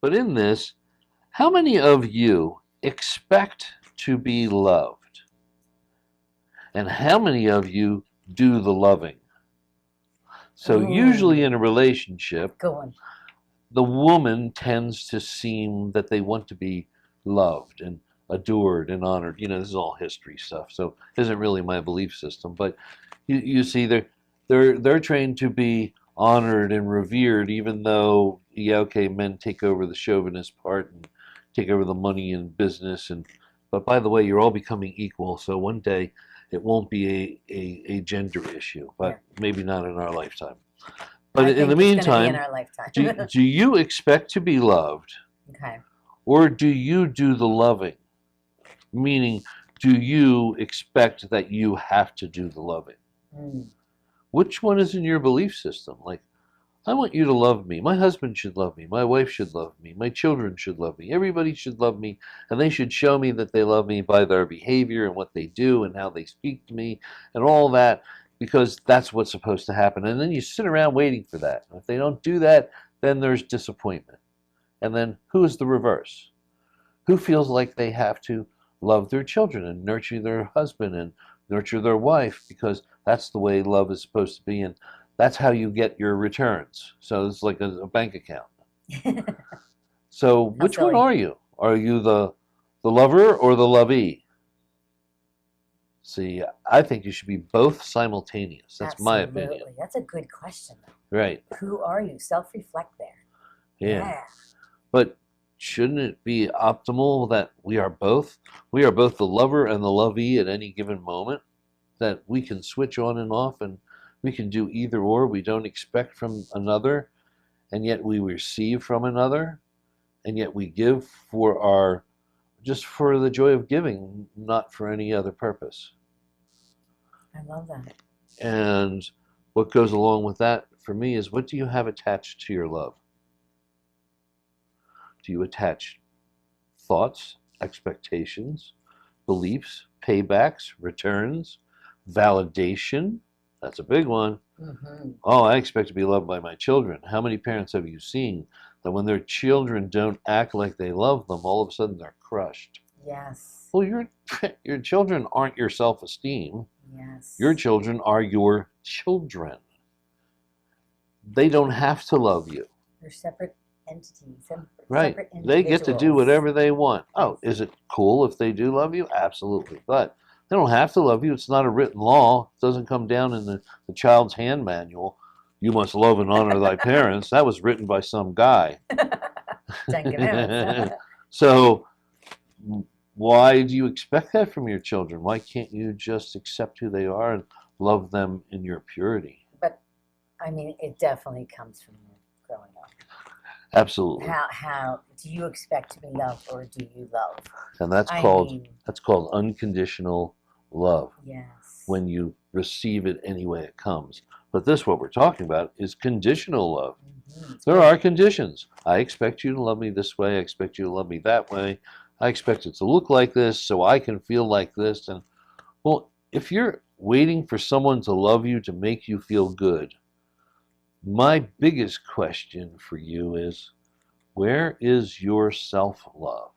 But in this, how many of you expect to be loved? And how many of you do the loving? So usually Ooh, in a relationship, good one. the woman tends to seem that they want to be loved and adored and honored. This is all history stuff, so it isn't really my belief system. But you see, they're trained to be honored and revered, even though, yeah, okay, men take over the chauvinist part and take over the money and business. But by the way, you're all becoming equal, so one day it won't be a gender issue, Yeah. but maybe not in our lifetime. But I in the think it's going to be in meantime, our lifetime. do you expect to be loved, Okay. or do you do the loving? Meaning, do you expect that you have to do the loving? Mm. Which one is in your belief system? Like, I want you to love me. My husband should love me. My wife should love me. My children should love me. Everybody should love me. And they should show me that they love me by their behavior and what they do and how they speak to me and all that, because that's what's supposed to happen. And then you sit around waiting for that. If they don't do that, then there's disappointment. And then who is the reverse? Who feels like they have to love their children and nurture their husband and nurture their wife, because that's the way love is supposed to be, and that's how you get your returns. So it's like a bank account. So How which one silly. are you? Are you the lover or the lovee? See, I think you should be both simultaneous. That's my opinion. Absolutely. That's a good question, though. Right. Who are you? Self-reflect there. Yeah. Yeah. But shouldn't it be optimal that we are both the lover and the lovee at any given moment? That we can switch on and off, and we can do either or. We don't expect from another, and yet we receive from another, and yet we give just for the joy of giving, not for any other purpose. I love that. And what goes along with that for me is, what do you have attached to your love? Do you attach thoughts, expectations, beliefs, paybacks, returns, validation? That's a big one. Mm-hmm. Oh, I expect to be loved by my children. How many parents have you seen that when their children don't act like they love them, all of a sudden they're crushed? Yes. Well, your children aren't your self-esteem. Yes. Your children are your children. They don't have to love you. They're separate entities. Right. Separate They get to do individuals. whatever they want. Oh, is it cool if they do love you? Absolutely. But they don't have to love you. It's not a written law. It doesn't come down in the child's hand manual. You must love and honor thy parents. That was written by some guy. Ten Commandments. So why do you expect that from your children? Why can't you just accept who they are and love them in your purity? But I mean, it definitely comes from growing up. Absolutely. How do you expect to be loved, or do you love? And I mean, that's called unconditional love, yes. when you receive it any way it comes. But this, what we're talking about, is conditional love. Mm-hmm. There are conditions. I expect you to love me this way. I expect you to love me that way. I expect it to look like this so I can feel like this. And well, if you're waiting for someone to love you to make you feel good, my biggest question for you is, where is your self-love?